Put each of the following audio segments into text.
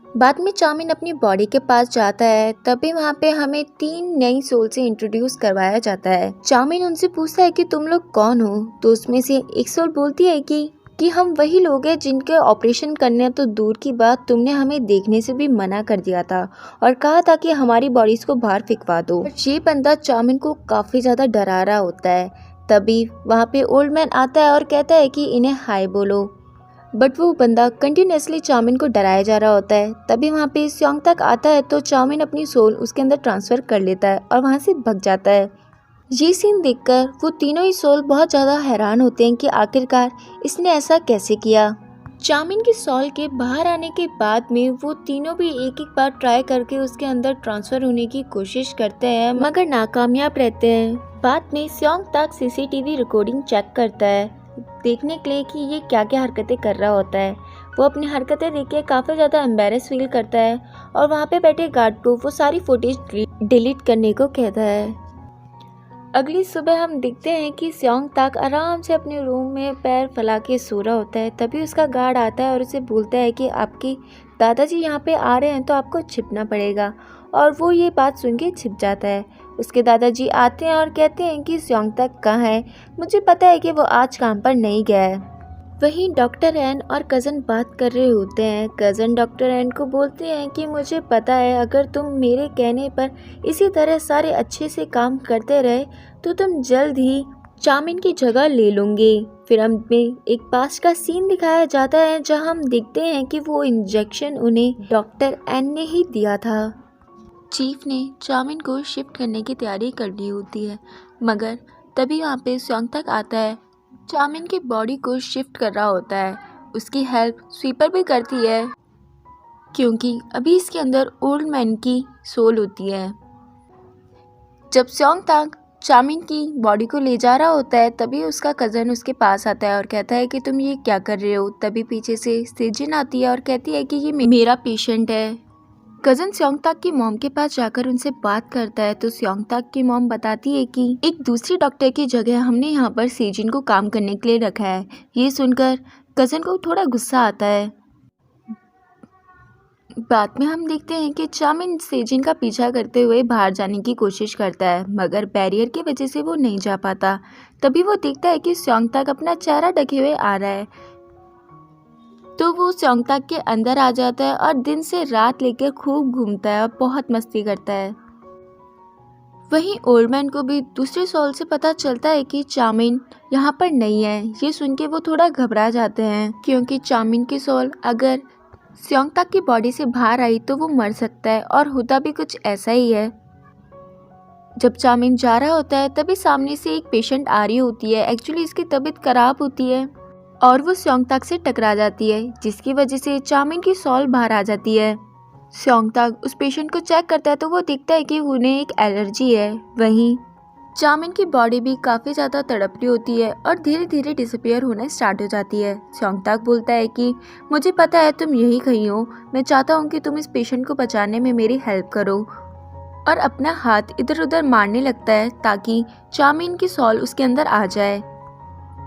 बाद में चाउमीन अपनी बॉडी के पास जाता है, तभी वहाँ पे हमें 3 नई सोल से इंट्रोड्यूस करवाया जाता है। चाउमीन उनसे पूछता है कि तुम लोग कौन हो, तो उसमें से एक सोल बोलती है कि हम वही लोग हैं जिनके ऑपरेशन करने तो दूर की बात तुमने हमें देखने से भी मना कर दिया था और कहा था कि हमारी बॉडीज को बाहर फेंकवा दो। और ये बंदा चाउमीन को काफ़ी ज़्यादा डरा रहा होता है। तभी वहाँ पे ओल्ड मैन आता है और कहता है कि इन्हें हाय बोलो, बट वो बंदा कंटिन्यूसली चाउमीन को डराया जा रहा होता है। तभी वहाँ पे स्योंग तक आता है तो चाउमीन अपनी सोल उसके अंदर ट्रांसफ़र कर लेता है और वहाँ से भग जाता है। ये सीन देखकर वो तीनों ही सोल बहुत ज़्यादा हैरान होते हैं कि आखिरकार इसने ऐसा कैसे किया। चाउमीन की सोल के बाहर आने के बाद में वो तीनों भी एक एक बार ट्राई करके उसके अंदर ट्रांसफ़र होने की कोशिश करते हैं, मगर नाकामयाब रहते हैं। बाद में स्योंग तक सीसीटीवी रिकॉर्डिंग चेक करता है देखने के लिए कि ये क्या क्या हरकतें कर रहा होता है। वो अपनी हरकतें देख के काफ़ी ज़्यादा एम्बेरस फील करता है और वहाँ पे बैठे गार्ड को वो सारी फुटेज डिलीट करने को कहता है। अगली सुबह हम देखते हैं कि स्योंग तक आराम से अपने रूम में पैर फैला के सो रहा होता है। तभी उसका गार्ड आता है और उसे बोलता है कि आपके दादाजी यहाँ पे आ रहे हैं तो आपको छिपना पड़ेगा, और वो ये बात सुन के छिप जाता है। उसके दादाजी आते हैं और कहते हैं कि स्योंग तक कहाँ है, मुझे पता है कि वो आज काम पर नहीं गया है। वहीं डॉक्टर एन और कज़न बात कर रहे होते हैं। कज़न डॉक्टर एन को बोलते हैं कि मुझे पता है अगर तुम मेरे कहने पर इसी तरह सारे अच्छे से काम करते रहे तो तुम जल्द ही चाउमीन की जगह ले लूँगे। फिर हमें एक पास्ट का सीन दिखाया जाता है जहां हम देखते हैं कि वो इंजेक्शन उन्हें डॉक्टर एन ने ही दिया था। चीफ ने चाउमीन को शिफ्ट करने की तैयारी कर ली होती है, मगर तभी वहाँ पे स्योंग तक आता है। चाउमीन की बॉडी को शिफ्ट कर रहा होता है। उसकी हेल्प स्वीपर भी करती है क्योंकि अभी इसके अंदर ओल्ड मैन की सोल होती है। जब स्योंग तक चाउमीन की बॉडी को ले जा रहा होता है तभी उसका कज़न उसके पास आता है और कहता है कि तुम ये क्या कर रहे हो। तभी पीछे से सेजिन आती है और कहती है कि ये मेरा पेशेंट है। कज़न स्योंग तक की मॉम के पास जाकर उनसे बात करता है तो स्योंग तक की मॉम बताती है कि एक दूसरी डॉक्टर की जगह हमने यहाँ पर सेजिन को काम करने के लिए रखा है। ये सुनकर कज़न को थोड़ा गुस्सा आता है। बाद में हम देखते हैं कि चाउमीन सेजिन का पीछा करते हुए बाहर जाने की कोशिश करता है, मगर बैरियर की वजह से वो नहीं जा पाता। तभी वो देखता है कि स्योंग तक अपना चेहरा ढके हुए आ रहा है, तो वो स्योंग तक के अंदर आ जाता है और दिन से रात लेकर खूब घूमता है और बहुत मस्ती करता है। वहीं ओल्ड मैन को भी दूसरे सोल से पता चलता है कि चाउमीन यहाँ पर नहीं है। ये सुन के वो थोड़ा घबरा जाते हैं क्योंकि चाउमीन की सोल अगर स्योंग तक की बॉडी से बाहर आई तो वो मर सकता है, और होता भी कुछ ऐसा ही है। जब चाउमीन जा रहा होता है तभी सामने से एक पेशेंट आ रही होती है। एक्चुअली इसकी तबीयत खराब होती है और वो स्योंग तक से टकरा जाती है, जिसकी वजह से चाउमीन की सोल बाहर आ जाती है। स्योंग तक उस पेशेंट को चेक करता है तो वो देखता है कि उन्हें एक एलर्जी है। वहीं चाउमीन की बॉडी भी काफ़ी ज़्यादा तड़प रही होती है और धीरे धीरे डिसअपियर होना स्टार्ट हो जाती है। स्योंग तक बोलता है कि मुझे पता है तुम यही कहीं हो, मैं चाहता हूँ कि तुम इस पेशेंट को बचाने में मेरी हेल्प करो, और अपना हाथ इधर उधर मारने लगता है ताकि चाउमीन की सोल उसके अंदर आ जाए।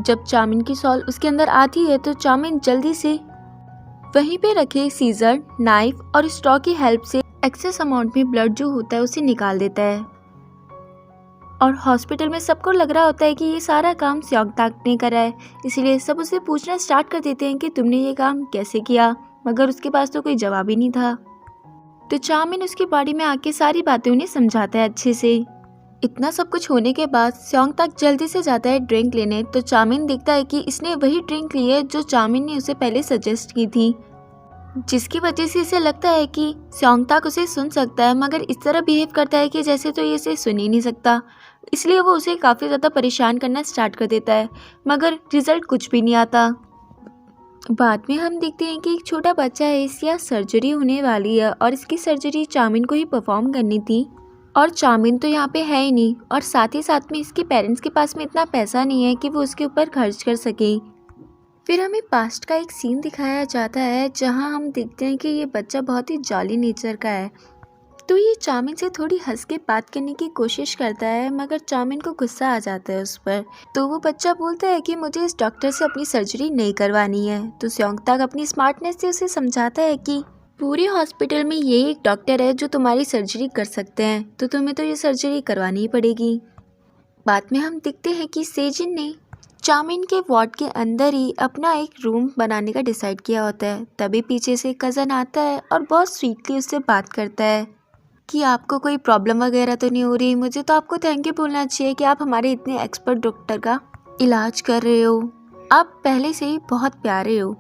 जब चाउमीन की सोल उसके अंदर आती है तो चाउमीन जल्दी से वहीं पे रखे सीजर, नाइफ और स्ट्रॉ की हेल्प से एक्सेस अमाउंट में ब्लड जो होता है उसे निकाल देता है। और हॉस्पिटल में सबको लग रहा होता है कि ये सारा काम स्योंग तक ने करा है, इसलिए सब उससे पूछना स्टार्ट कर देते हैं कि तुमने ये काम कैसे किया, मगर उसके पास तो कोई जवाब ही नहीं था। तो चाउमीन उसकी बॉडी में आके सारी बातें उन्हें समझाता है अच्छे से। इतना सब कुछ होने के बाद स्योंग तक जल्दी से जाता है ड्रिंक लेने, तो चाउमीन देखता है कि इसने वही ड्रिंक ली है जो चाउमीन ने उसे पहले सजेस्ट की थी, जिसकी वजह से इसे लगता है कि स्योंग तक उसे सुन सकता है, मगर इस तरह बिहेव करता है कि जैसे तो ये इसे सुन ही नहीं सकता। इसलिए वो उसे काफ़ी ज़्यादा परेशान करना स्टार्ट कर देता है, मगर रिजल्ट कुछ भी नहीं आता। बाद में हम देखते हैं कि एक छोटा बच्चा है, इसकी यहाँ सर्जरी होने वाली है और इसकी सर्जरी चाउमीन को ही परफॉर्म करनी थी, और चाउमीन तो यहाँ पे है ही नहीं, और साथ ही साथ में इसके पेरेंट्स के पास में इतना पैसा नहीं है कि वो उसके ऊपर खर्च कर सके। फिर हमें पास्ट का एक सीन दिखाया जाता है जहाँ हम देखते हैं कि ये बच्चा बहुत ही जॉली नेचर का है। तो ये चाउमिन से थोड़ी हंस के बात करने की कोशिश करता है, मगर चाउमिन को गुस्सा आ जाता है उस पर। तो वो बच्चा बोलता है कि मुझे इस डॉक्टर से अपनी सर्जरी नहीं करवानी है। तो स्योंगताक अपनी स्मार्टनेस से उसे समझाता है कि पूरे हॉस्पिटल में यही एक डॉक्टर है जो तुम्हारी सर्जरी कर सकते हैं, तो तुम्हें तो ये सर्जरी करवानी ही पड़ेगी। बाद में हम देखते हैं कि सेजिन ने चाउमिन के वार्ड के अंदर ही अपना एक रूम बनाने का डिसाइड किया होता है। तभी पीछे से कज़न आता है और बहुत स्वीटली उससे बात करता है कि आपको कोई प्रॉब्लम वगैरह तो नहीं हो रही। मुझे तो आपको थैंक यू बोलना चाहिए कि आप हमारे इतने एक्सपर्ट डॉक्टर का इलाज कर रहे हो। आप पहले से ही बहुत प्यारे हो।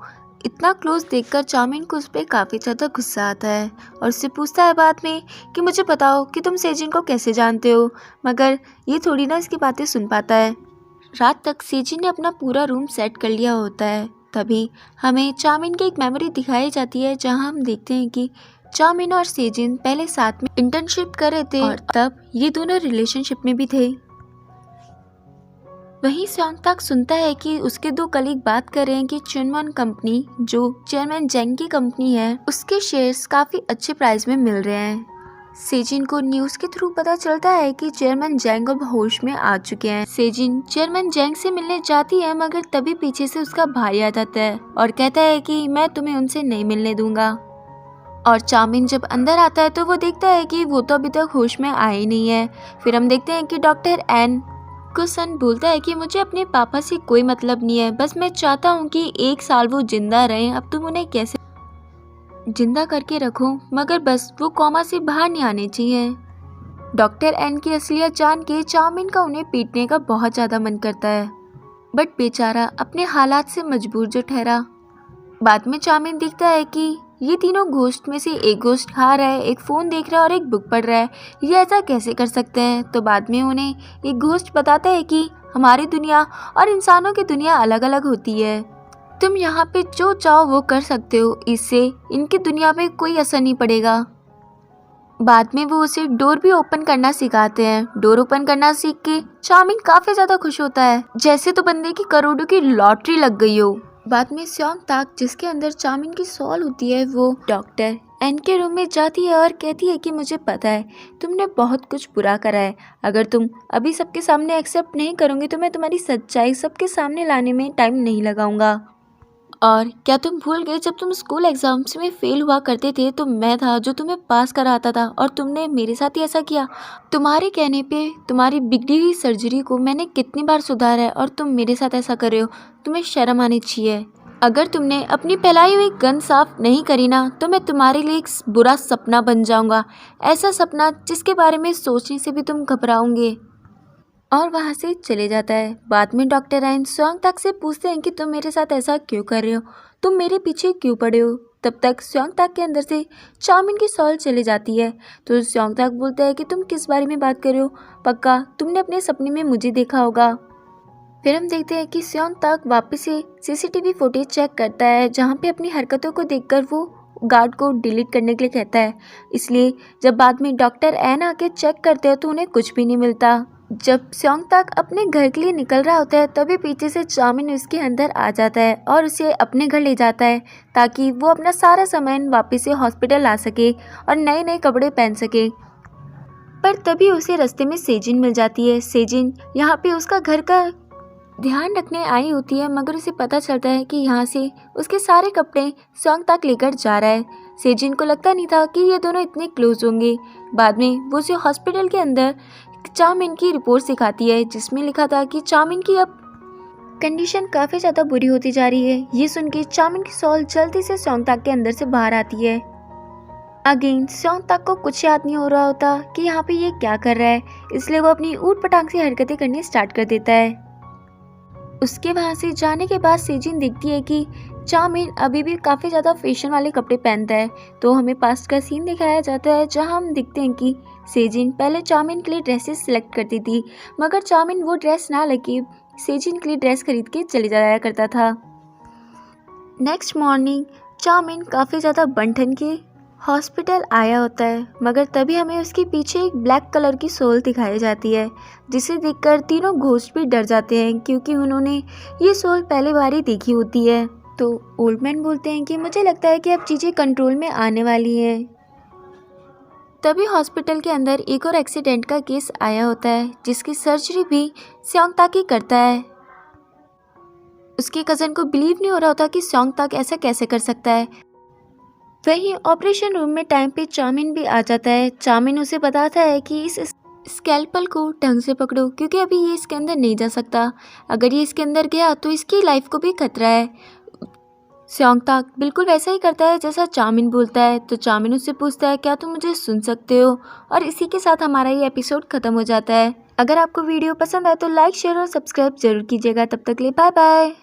इतना क्लोज देखकर चाउमिन को उस पर काफ़ी ज़्यादा गुस्सा आता है और उससे पूछता है बाद में कि मुझे बताओ कि तुम सेजिन को कैसे जानते हो, मगर ये थोड़ी ना इसकी बातें सुन पाता है। रात तक सेजिन ने अपना पूरा रूम सेट कर लिया होता है। तभी हमें चाउमिन की एक मेमोरी दिखाई जाती है जहां हम देखते हैं कि चाउमिन और सेजिन पहले साथ में इंटर्नशिप कर रहे थे और तब ये दोनों रिलेशनशिप में भी थे। वहीं स्योंगताक सुनता है कि उसके दो कलीग बात कर रहे हैं कि चुनवन कंपनी, जो चेयरमैन जेंग की कंपनी है, उसके शेयर्स काफ़ी अच्छे प्राइस में मिल रहे हैं। सेजिन को न्यूज़ के थ्रू पता चलता है कि चेयरमैन जेंग अब होश में आ चुके हैं। सेजिन चेयरमैन जेंग से मिलने जाती है, मगर तभी पीछे से उसका भाई आ जाता है और कहता है कि मैं तुम्हें उनसे नहीं मिलने दूंगा। और चाउमिन जब अंदर आता है तो वो देखता है कि वो तो अभी तक होश में आए ही नहीं है। फिर हम देखते हैं कि डॉक्टर एन को सन बोलता है कि मुझे अपने पापा से कोई मतलब नहीं है, बस मैं चाहता हूँ कि 1 साल वो जिंदा रहें। अब तुम उन्हें कैसे जिंदा करके रखो, मगर बस वो कोमा से बाहर नहीं आने चाहिए। डॉक्टर एन की असलियत जान के चाउमिन का उन्हें पीटने का बहुत ज़्यादा मन करता है, बट बेचारा अपने हालात से मजबूर जो ठहरा। बाद में चाउमिन देखता है कि ये तीनों घोस्ट में से एक घोस्ट खा रहा है, एक फ़ोन देख रहा है और एक बुक पढ़ रहा है। ये ऐसा कैसे कर सकते हैं? तो बाद में उन्हें एक घोस्ट बताता है कि हमारी दुनिया और इंसानों की दुनिया अलग अलग होती है। तुम यहाँ पे जो चाहो वो कर सकते हो, इससे इनकी दुनिया पे कोई असर नहीं पड़ेगा। बाद में वो उसे डोर भी ओपन करना सिखाते हैं। डोर ओपन करना सीख के चाउमिन काफ़ी ज़्यादा खुश होता है, जैसे तो बंदे की करोड़ों की लॉटरी लग गई हो। बाद में स्योंगताक, जिसके अंदर चाउमिन की सॉल होती है, वो डॉक्टर एन के रूम में जाती है और कहती है कि मुझे पता है तुमने बहुत कुछ बुरा करा है। अगर तुम अभी सबके सामने एक्सेप्ट नहीं करोगे तो मैं तुम्हारी सच्चाई सबके सामने लाने में टाइम नहीं लगाऊंगा। और क्या तुम भूल गए, जब तुम स्कूल एग्जाम्स में फेल हुआ करते थे तो मैं था जो तुम्हें पास कराता था और तुमने मेरे साथ ही ऐसा किया। तुम्हारे कहने पे तुम्हारी बिगड़ी हुई सर्जरी को मैंने कितनी बार सुधारा है और तुम मेरे साथ ऐसा कर रहे हो। तुम्हें शर्म आनी चाहिए। अगर तुमने अपनी फैलाई हुई गन साफ नहीं करी ना तो मैं तुम्हारे लिए एक बुरा सपना बन जाऊंगा, ऐसा सपना जिसके बारे में सोचने से भी तुम घबराओगे। और वहाँ से चले जाता है। बाद में डॉक्टर एन स्योंगताक से पूछते हैं कि तुम मेरे साथ ऐसा क्यों कर रहे हो, तुम मेरे पीछे क्यों पड़े हो। तब तक स्योंगताक के अंदर से चाउमिन की सॉल चली जाती है। तो स्योंगताक बोलता है कि तुम किस बारे में बात कर रहे हो, पक्का तुमने अपने सपने में मुझे देखा होगा। फिर हम देखते हैं कि स्योंगताक वापस से सीसीटीवी फुटेज चेक करता है, जहाँ पे अपनी हरकतों को देखकर वो गार्ड को डिलीट करने के लिए कहता है। इसलिए जब बाद में डॉक्टर एन आके चेक करते हैं तो उन्हें कुछ भी नहीं मिलता। जब स्योंगताक अपने घर के लिए निकल रहा होता है तभी पीछे से चाउमिन उसके अंदर आ जाता है और उसे अपने घर ले जाता है ताकि वो अपना सारा सामान वापस से हॉस्पिटल ला सके और नए नए कपड़े पहन सके। पर तभी उसे रास्ते में सेजिन मिल जाती है। सेजिन यहाँ पे उसका घर का ध्यान रखने आई होती है, मगर उसे पता चलता है कि यहाँ से उसके सारे कपड़े स्योंगताक लेकर जा रहा है। सेजिन को लगता नहीं था कि ये दोनों इतने क्लोज होंगे। बाद में वो उसे हॉस्पिटल के अंदर चाउमिन की रिपोर्ट सिखाती है, जिसमें लिखा था कि चाउमिन की अब कंडीशन काफ़ी ज़्यादा बुरी होती जा रही है। ये सुन के चाउमिन की सॉल जल्दी से स्योंगताक के अंदर से बाहर आती है। अगेन स्योंगताक को कुछ याद नहीं हो रहा होता कि यहाँ पे ये क्या कर रहा है, इसलिए वो अपनी ऊट पटांग सी हरकतें करनी स्टार्ट कर देता है। उसके वहाँ से जाने के बाद सेजिन देखती है कि चाउमिन अभी भी काफ़ी ज़्यादा फैशन वाले कपड़े पहनता है। तो हमें पास्ट का सीन दिखाया जाता है जहाँ हम देखते हैं कि सेजिन पहले चाउमिन के लिए ड्रेसेस सिलेक्ट करती थी, मगर चाउमिन वो ड्रेस ना लगे सेजिन के लिए ड्रेस खरीद के चले जाया करता था। नेक्स्ट मॉर्निंग चाउमिन काफ़ी ज़्यादा बन-ठन के हॉस्पिटल आया होता है, मगर तभी हमें उसके पीछे एक ब्लैक कलर की सोल दिखाई जाती है, जिसे देखकर तीनों घोस्ट भी डर जाते हैं क्योंकि उन्होंने ये सोल पहली बार ही देखी होती है। तो ओल्ड मैन बोलते हैं कि मुझे लगता है कि अब चीज़ें कंट्रोल में आने वाली हैं। तभी हॉस्पिटल के अंदर एक और एक्सीडेंट का केस आया होता है जिसकी सर्जरी भी स्योंग ताक ही करता है। उसके कज़न को बिलीव नहीं हो रहा होता कि स्योंग ताक ऐसा कैसे कर सकता है। वहीं ऑपरेशन रूम में टाइम पे चामिन भी आ जाता है। चामिन उसे बताता है कि इस स्कैल्पल को ढंग से पकड़ो क्योंकि अभी ये इसके अंदर नहीं जा सकता। अगर ये इसके अंदर गया तो इसकी लाइफ को भी खतरा है। स्योंग ताक बिल्कुल वैसा ही करता है जैसा चामिन बोलता है। तो चामिन उससे पूछता है क्या तुम मुझे सुन सकते हो, और इसी के साथ हमारा ये एपिसोड खत्म हो जाता है। अगर आपको वीडियो पसंद आए तो लाइक शेयर और सब्सक्राइब जरूर कीजिएगा। तब तक के लिए बाय बाय।